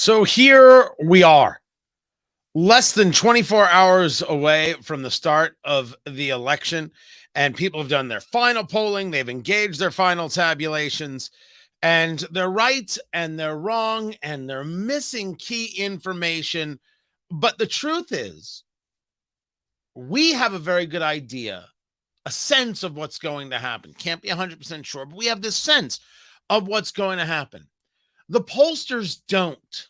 So here we are, less than 24 hours away from the start of the election, and people have done their final polling. They've engaged their final tabulations, and they're right and they're wrong and they're missing key information. But the truth is, we have a very good idea, a sense of what's going to happen. Can't be 100% sure, but we have this sense of what's going to happen. The pollsters don't.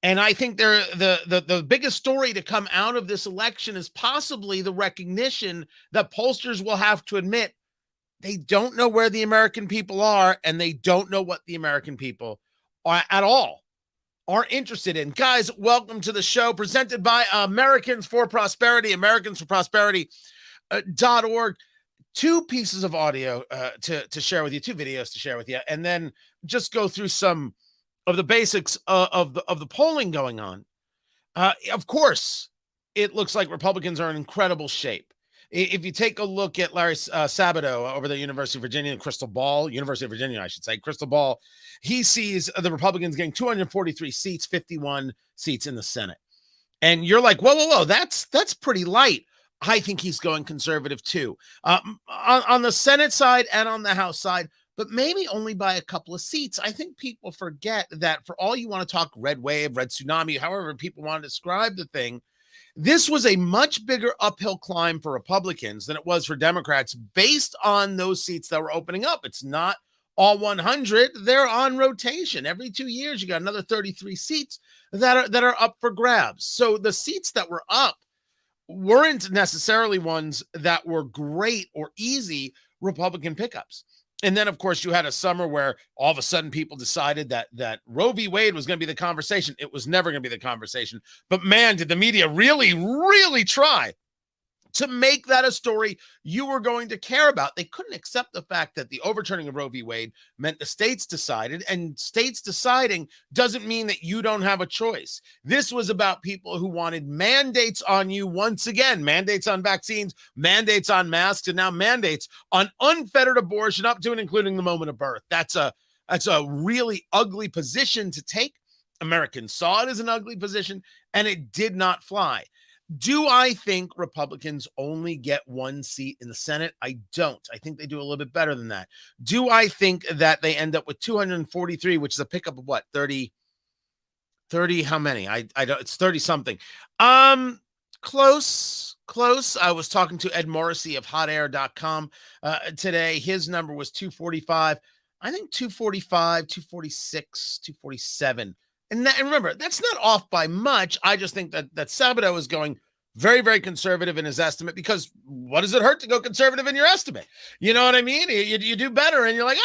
And I think the biggest story to come out of this election is possibly the recognition that pollsters will have to admit they don't know where the American people are, and they don't know what the American people are at all are interested in. Guys, welcome to the show presented by Americans for Prosperity, americansforprosperity.org. Two pieces of audio to share with you, two videos to share with you, and then just go through some of the basics of the polling going on. Of course, it looks like Republicans are in incredible shape. If you take a look at Larry Sabato over the University of Virginia, Crystal Ball, University of Virginia, I should say, Crystal Ball, he sees the Republicans getting 243 seats, 51 seats in the Senate. And you're like, whoa, that's pretty light. I think he's going conservative too. On the Senate side and on the House side, but maybe only by a couple of seats. I think people forget that for all you want to talk red wave, red tsunami, however people want to describe the thing, this was a much bigger uphill climb for Republicans than it was for Democrats based on those seats that were opening up. It's not all 100. They're on rotation. Every 2 years, you got another 33 seats that are up for grabs. So the seats that were up weren't necessarily ones that were great or easy Republican pickups. And then, of course, you had a summer where all of a sudden people decided that Roe v. Wade was going to be the conversation. It was never going to be the conversation. But man, did the media really, really try to make that a story you were going to care about. They couldn't accept the fact that the overturning of Roe v. Wade meant the states decided, and states deciding doesn't mean that you don't have a choice. This was about people who wanted mandates on you once again, mandates on vaccines, mandates on masks, and now mandates on unfettered abortion up to and including the moment of birth. That's a really ugly position to take. Americans saw it as an ugly position, and it did not fly. Do I think Republicans only get one seat in the Senate? I don't. I think they do a little bit better than that. Do I think that they end up with 243, which is a pickup of what? 30, how many? I don't, it's 30 something. Close. I was talking to Ed Morrissey of hotair.com today. His number was 245. I think 245, 246, 247. And remember, that's not off by much. I just think that Sabato is going very, very conservative in his estimate, because what does it hurt to go conservative in your estimate? You know what I mean? You do better, and you're like,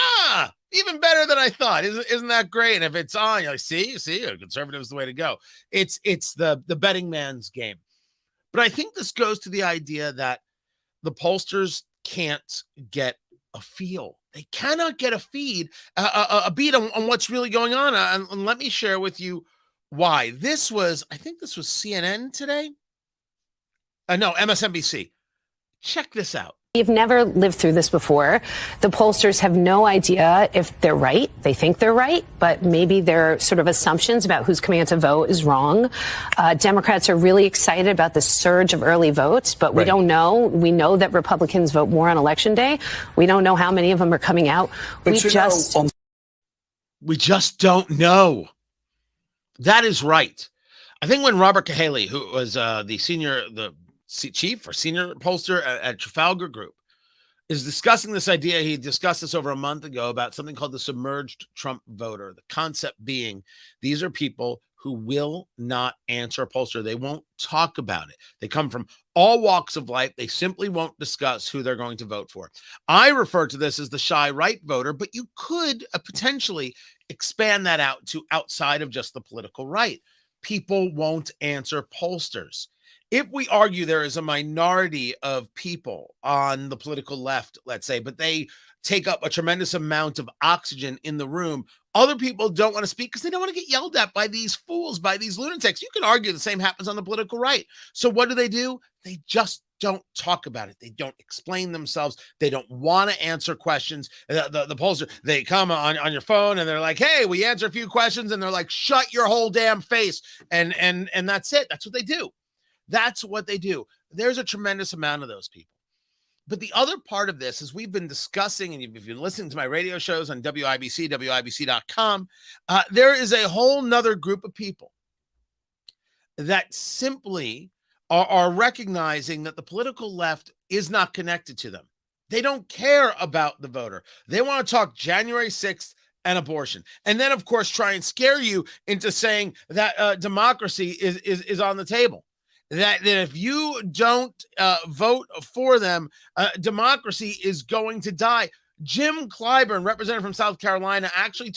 even better than I thought. Isn't that great? And if it's on, you're like, see, conservative is the way to go. It's the betting man's game. But I think this goes to the idea that the pollsters can't get a feel. They cannot get a beat on what's really going on. And let me share with you why. I think this was CNN today. No, MSNBC. Check this out. You've never lived through this before. The pollsters have no idea if they're right. They think they're right, but maybe their sort of assumptions about who's coming out to vote is wrong. Democrats are really excited about the surge of early votes, but we don't know. We know that Republicans vote more on Election Day. We don't know how many of them are coming out. We just don't know. That is right. I think when Robert Cahaley, who was the chief or senior pollster at Trafalgar Group, is discussing this idea. He discussed this over a month ago about something called the submerged Trump voter. The concept being these are people who will not answer a pollster. They won't talk about it. They come from all walks of life. They simply won't discuss who they're going to vote for. I refer to this as the shy right voter, but you could potentially expand that out to outside of just the political right. People won't answer pollsters. If we argue there is a minority of people on the political left, let's say, but they take up a tremendous amount of oxygen in the room, Other people don't want to speak because they don't want to get yelled at by these fools, by these lunatics. You can argue the same happens on the political right. So what do? They just don't talk about it. They don't explain themselves. They don't want to answer questions. The pollster, they come on your phone and they're like, hey, we answer a few questions. And they're like, shut your whole damn face. And that's it. That's what they do. That's what they do. There's a tremendous amount of those people. But the other part of this is we've been discussing, and if you've been listening to my radio shows on WIBC, WIBC.com, there is a whole nother group of people that simply are recognizing that the political left is not connected to them. They don't care about the voter. They want to talk January 6th and abortion. And then, of course, try and scare you into saying that democracy is on the table. That if you don't vote for them, democracy is going to die. Jim Clyburn, representative from South Carolina, actually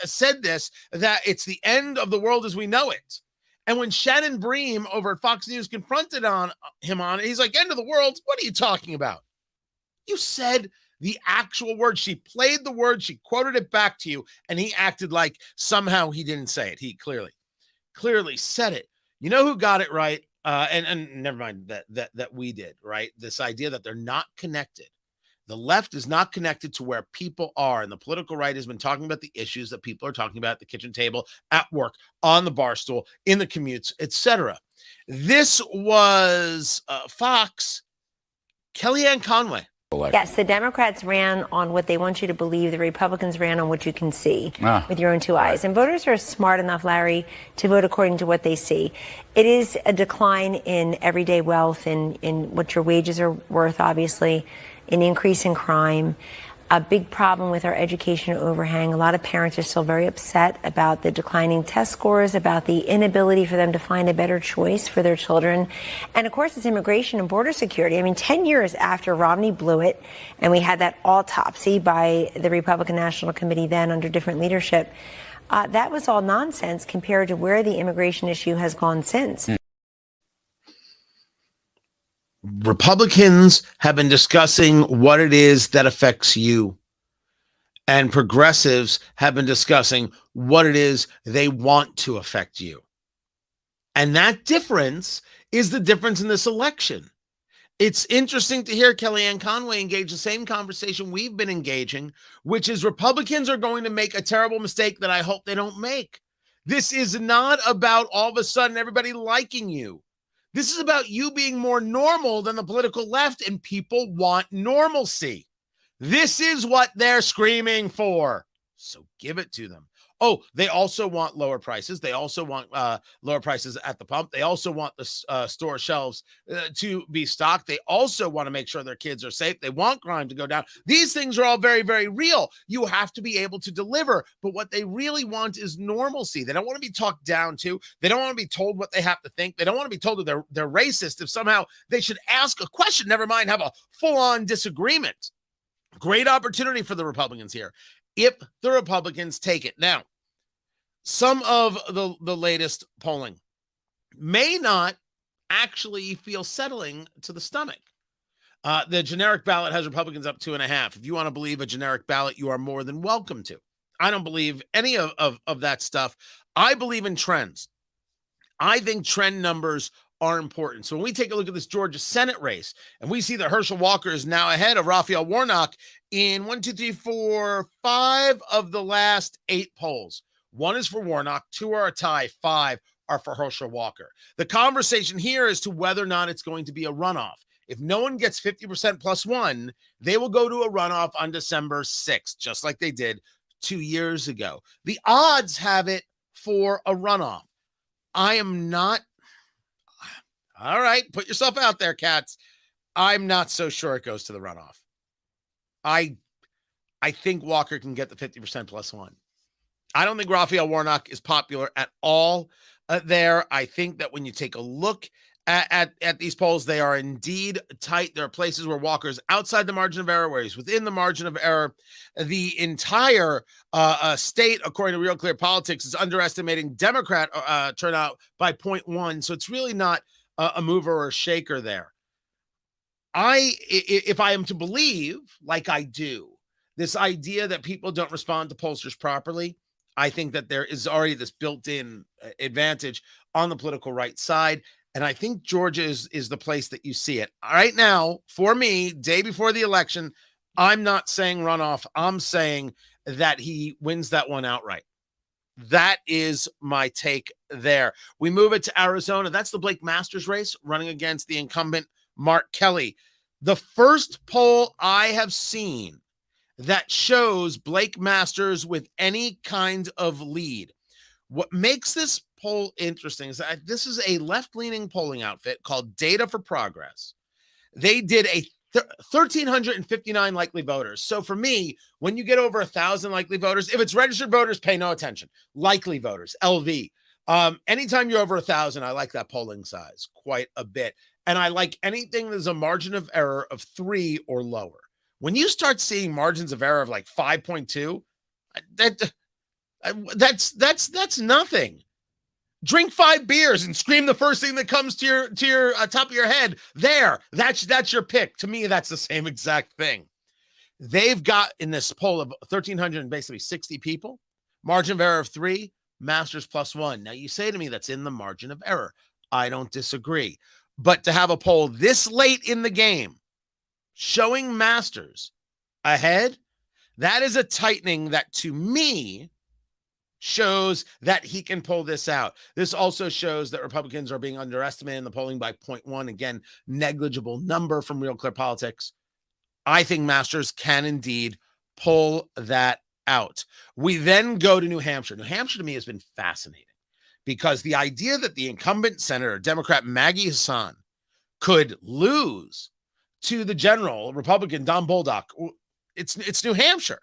said this, that it's the end of the world as we know it. And when Shannon Bream over at Fox News confronted him on it, he's like, end of the world? What are you talking about? You said the actual word. She played the word. She quoted it back to you, and he acted like somehow he didn't say it. He clearly said it. You know who got it right? And never mind that we did, right? This idea that they're not connected. The left is not connected to where people are. And the political right has been talking about the issues that people are talking about at the kitchen table, at work, on the bar stool, in the commutes, etc. This was Fox, Kellyanne Conway. Yes, the Democrats ran on what they want you to believe. The Republicans ran on what you can see with your own two eyes. And voters are smart enough, Larry, to vote according to what they see. It is a decline in everyday wealth, in what your wages are worth, obviously, an increase in crime, a big problem with our education overhang. A lot of parents are still very upset about the declining test scores, about the inability for them to find a better choice for their children. And of course, it's immigration and border security. I mean, 10 years after Romney blew it, and we had that autopsy by the Republican National Committee then under different leadership, that was all nonsense compared to where the immigration issue has gone since. Republicans have been discussing what it is that affects you, and progressives have been discussing what it is they want to affect you. And that difference is the difference in this election. It's interesting to hear Kellyanne Conway engage the same conversation we've been engaging, which is Republicans are going to make a terrible mistake that I hope they don't make. This is not about all of a sudden everybody liking you. This is about you being more normal than the political left, and people want normalcy. This is what they're screaming for. So give it to them. Oh, they also want lower prices. They also want lower prices at the pump. They also want the store shelves to be stocked. They also want to make sure their kids are safe. They want crime to go down. These things are all very, very real. You have to be able to deliver. But what they really want is normalcy. They don't want to be talked down to. They don't want to be told what they have to think. They don't want to be told that they're racist if somehow they should ask a question, never mind have a full-on disagreement. Great opportunity for the Republicans here, if the Republicans take it. Now, some of the latest polling may not actually feel settling to the stomach. The generic ballot has Republicans up 2.5. If you want to believe a generic ballot, you are more than welcome to. I don't believe any of that stuff. I believe in trends. I think trend numbers are important. So when we take a look at this Georgia Senate race and we see that Herschel Walker is now ahead of Raphael Warnock in 5 of the last 8 polls. 1 is for Warnock, 2 are a tie, 5 are for Herschel Walker. The conversation here is to whether or not it's going to be a runoff. If no one gets 50% plus 1, they will go to a runoff on December 6th, just like they did 2 years ago. The odds have it for a runoff. I am not. All right, put yourself out there, cats. I'm not so sure it goes to the runoff. I think Walker can get the 50% plus 1. I don't think Raphael Warnock is popular at all there. I think that when you take a look at these polls, they are indeed tight. There are places where Walker's outside the margin of error, where he's within the margin of error. The entire state, according to Real Clear Politics, is underestimating Democrat turnout by 0.1. So it's really not a mover or a shaker there. If I am to believe, like I do, this idea that people don't respond to pollsters properly, I think that there is already this built-in advantage on the political right side. And I think Georgia is the place that you see it. Right now, for me, day before the election, I'm not saying runoff. I'm saying that he wins that one outright. That is my take there. We move it to Arizona. That's the Blake Masters race running against the incumbent Mark Kelly. The first poll I have seen that shows Blake Masters with any kind of lead. What makes this poll interesting is that this is a left-leaning polling outfit called Data for Progress. They did a 1,359 likely voters. So for me, when you get over 1,000 likely voters, if it's registered voters, pay no attention. Likely voters, LV. Anytime you're over 1,000, I like that polling size quite a bit. And I like anything that's a margin of error of 3 or lower. When you start seeing margins of error of like 5.2, that's nothing. Drink 5 beers and scream the first thing that comes to your top of your head. That's your pick. To me, that's the same exact thing. They've got in this poll of 1,300 and basically 60 people, margin of error of 3, Masters +1. Now you say to me that's in the margin of error. I don't disagree. But to have a poll this late in the game showing Masters ahead, that is a tightening that to me shows that he can pull this out. This also shows that Republicans are being underestimated in the polling by 0.1. Again, negligible number from Real Clear Politics. I think Masters can indeed pull that out. We then go to New Hampshire. New Hampshire to me has been fascinating because the idea that the incumbent senator, Democrat Maggie Hassan, could lose to the general Republican Don Bolduc, it's New Hampshire.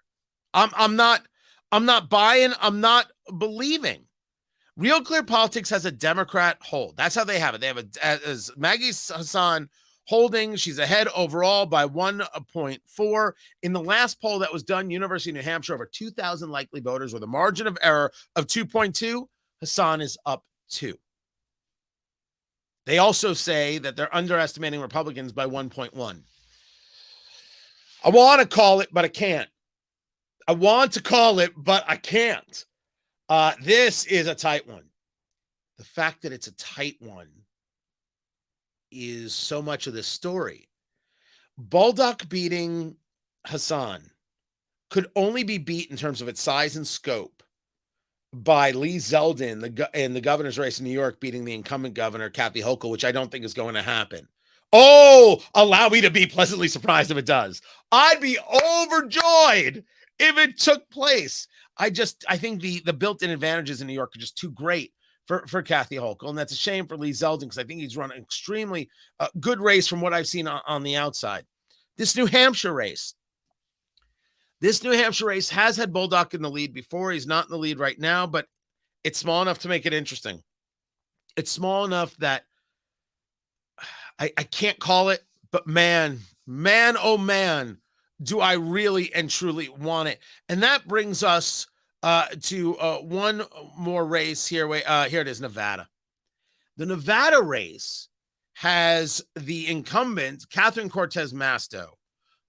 I'm not buying. I'm not believing. Real Clear Politics has a Democrat hold. That's how they have it. They have as Maggie Hassan holding. She's ahead overall by 1.4. In the last poll that was done, University of New Hampshire, over 2,000 likely voters with a margin of error of 2.2. Hassan is up 2. They also say that they're underestimating Republicans by 1.1. I want to call it, but I can't. I want to call it, but I can't. This is a tight one. The fact that it's a tight one is so much of this story. Bolduc beating Hassan could only be beat in terms of its size and scope by Lee Zeldin in the governor's race in New York beating the incumbent governor, Kathy Hochul, which I don't think is going to happen. Oh, allow me to be pleasantly surprised if it does. I'd be overjoyed if it took place. I think the built-in advantages in New York are just too great for Kathy Hochul, and that's a shame for Lee Zeldin because I think he's run an extremely good race from what I've seen on the outside. This New Hampshire race has had Bolduc in the lead before. He's not in the lead right now, but it's small enough to make it interesting. It's small enough that I can't call it, but man, oh man, do I really and truly want it. And that brings us to one more race here. Here it is, Nevada. The Nevada race has the incumbent, Catherine Cortez Masto,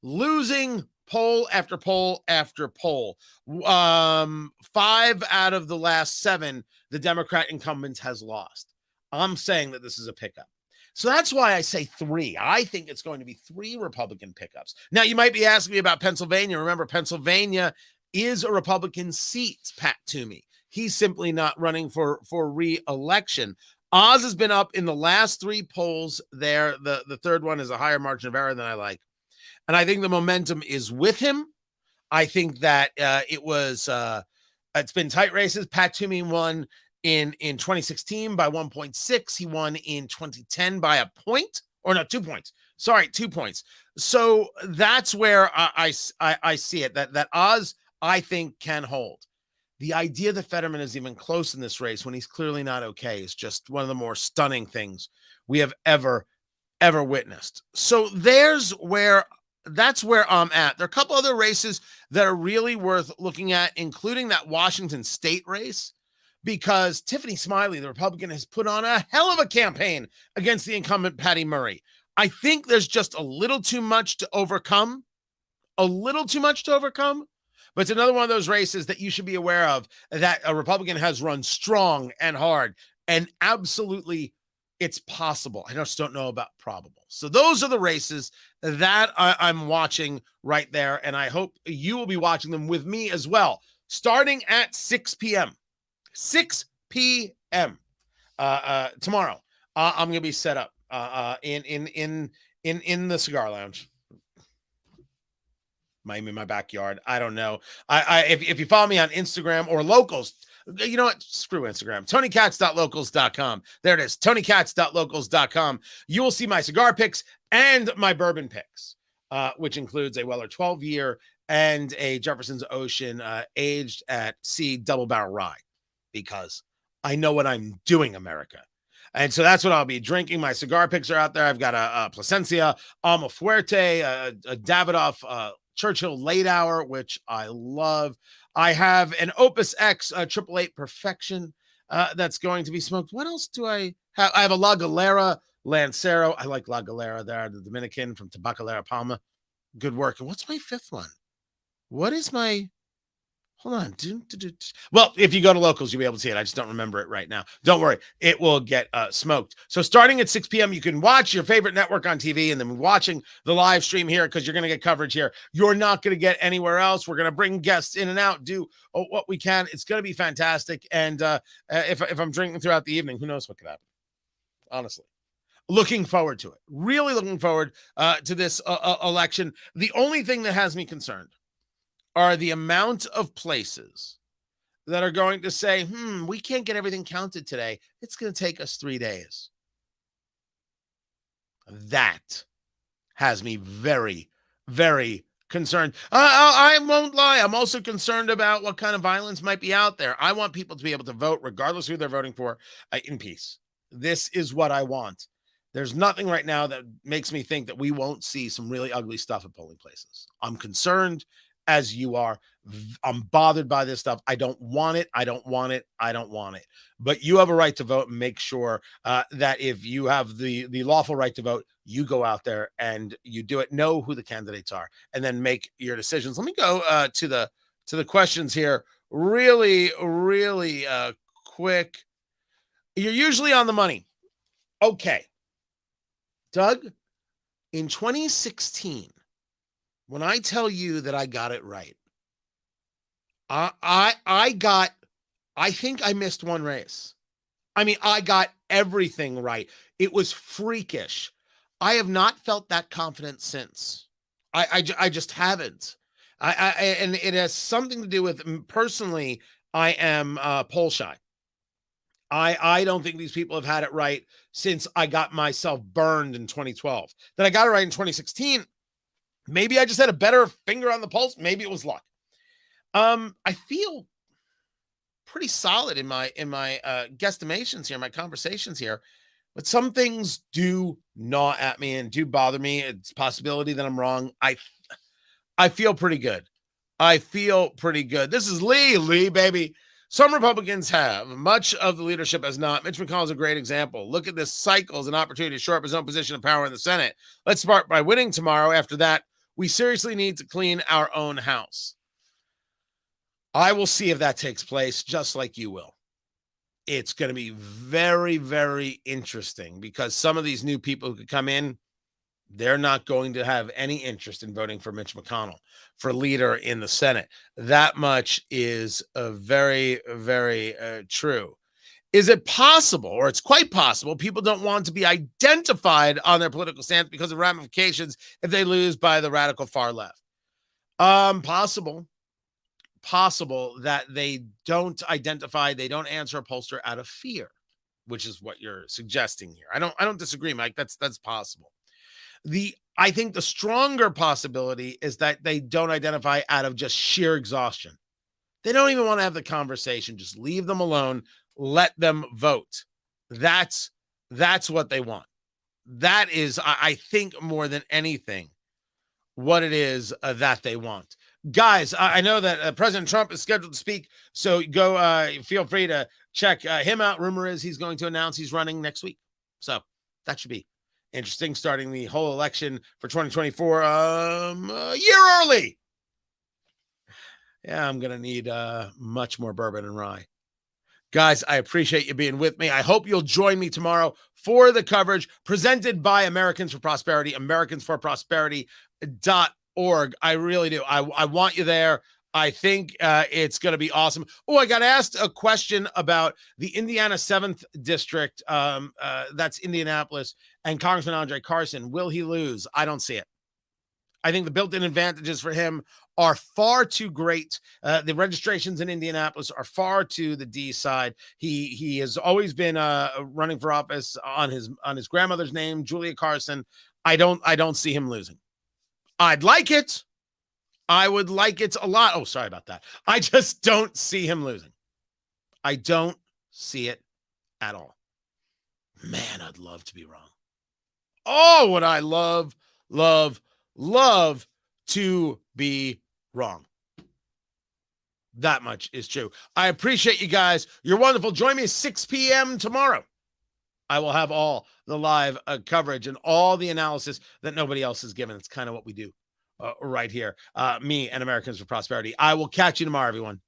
losing poll after poll after poll. 5 out of the last 7, the Democrat incumbent has lost. I'm saying that this is a pickup. So that's why I say 3. I think it's going to be 3 Republican pickups. Now, you might be asking me about Pennsylvania. Remember, Pennsylvania is a Republican seat, Pat Toomey. He's simply not running for re-election. Oz has been up in the last 3 polls there. The third one is a higher margin of error than I like. And I think the momentum is with him. I think that it's been tight races. Pat Toomey won in 2016 by 1.6. He won in 2010 by 2 points. Sorry, 2 points. So that's where I see it, that Oz, I think, can hold. The idea that Fetterman is even close in this race when he's clearly not okay is just one of the more stunning things we have ever witnessed. So that's where I'm at. There are a couple other races that are really worth looking at, including that Washington state race, because Tiffany Smiley, the Republican, has put on a hell of a campaign against the incumbent Patty Murray. I think there's just a little too much to overcome. But but it's another one of those races that you should be aware of, that a Republican has run strong and hard, and absolutely it's possible. I just don't know about probable. So those are the races that I'm watching right there, and I hope you will be watching them with me as well, starting at 6 p.m. 6 p.m. Tomorrow. I'm going to be set up in the cigar lounge. Might be in my backyard. I don't know. If you follow me on Instagram or locals, you know what? Screw Instagram. TonyKatz.locals.com. There it is. TonyKatz.locals.com. You will see my cigar picks and my bourbon picks, which includes a Weller 12-year and a Jefferson's Ocean aged at sea double barrel rye, because I know what I'm doing, America. And so that's what I'll be drinking. My cigar picks are out there. I've got a Plasencia, Almafuerte, a Davidoff, Churchill Late Hour, which I love. I have an Opus X 888 Perfection that's going to be smoked. What else do I have? I have a La Galera Lancero. I like La Galera there, the Dominican from Tabacalera Palma. Good work. And what's my fifth one? What is my... Hold on. Well, if you go to locals, you'll be able to see it. I just don't remember it right now. Don't worry. It will get smoked. So starting at 6 p.m., you can watch your favorite network on TV and then watching the live stream here, because you're going to get coverage here. You're not going to get anywhere else. We're going to bring guests in and out, do what we can. It's going to be fantastic. And if I'm drinking throughout the evening, who knows what could happen? Honestly. Looking forward to it. Really looking forward to this election. The only thing that has me concerned are the amount of places that are going to say, we can't get everything counted today. It's going to take us 3 days. That has me very, very concerned. I won't lie. I'm also concerned about what kind of violence might be out there. I want people to be able to vote, regardless of who they're voting for, in peace. This is what I want. There's nothing right now that makes me think that we won't see some really ugly stuff at polling places. I'm concerned, as you are. I'm bothered by this stuff. I don't want it. I don't want it. I don't want it. But you have a right to vote, and make sure that if you have the lawful right to vote, you go out there and you do it. Know who the candidates are, and then make your decisions. Let me go to the questions here really, really quick. You're usually on the money. Okay. Doug, in 2016, when I tell you that I got it right, I think I missed one race. I mean, I got everything right. It was freakish. I have not felt that confident since. I just haven't. And it has something to do with, personally, I am poll shy. I don't think these people have had it right since I got myself burned in 2012. That I got it right in 2016. Maybe I just had a better finger on the pulse. Maybe it was luck. I feel pretty solid in my guesstimations here, my conversations here, but some things do gnaw at me and do bother me. It's a possibility that I'm wrong. I feel pretty good. I feel pretty good. This is Lee, baby. Some Republicans have. Much of the leadership has not. Mitch McConnell is a great example. Look at this cycle as an opportunity to shore up his own position of power in the Senate. Let's start by winning tomorrow. After that, we seriously need to clean our own house. I will see if that takes place, just like you will. It's going to be very, very interesting, because some of these new people who could come in, they're not going to have any interest in voting for Mitch McConnell for leader in the Senate. That much is very, very true. Is it possible, or it's quite possible, people don't want to be identified on their political stance because of ramifications if they lose by the radical far left? Possible that they don't identify, they don't answer a pollster out of fear, which is what you're suggesting here. I don't disagree, Mike. That's possible. I think the stronger possibility is that they don't identify out of just sheer exhaustion. They don't even want to have the conversation. Just leave them alone. Let them vote. That's what they want. That is, I think, more than anything, what it is that they want. Guys, I know that President Trump is scheduled to speak, so go feel free to check him out. Rumor is he's going to announce he's running next week. So that should be interesting, starting the whole election for 2024 a year early. Yeah, I'm going to need much more bourbon and rye. Guys, I appreciate you being with me. I hope you'll join me tomorrow for the coverage presented by Americans for Prosperity, AmericansForProsperity.org. I really do. I want you there. I think it's going to be awesome. Oh, I got asked a question about the Indiana 7th District. That's Indianapolis, and Congressman Andre Carson. Will he lose? I don't see it. I think the built-in advantages for him are far too great. The registrations in Indianapolis are far to the D side. He has always been running for office on his grandmother's name, Julia Carson. I don't see him losing. I'd like it. I would like it a lot. Oh, sorry about that. I just don't see him losing. I don't see it at all. Man, I'd love to be wrong. Oh, would I love to be wrong. That much is true. I appreciate you guys. You're wonderful. Join me at 6 p.m. tomorrow. I will have all the live coverage and all the analysis that nobody else has given. It's kind of what we do right here. Me and Americans for Prosperity. I will catch you tomorrow, everyone.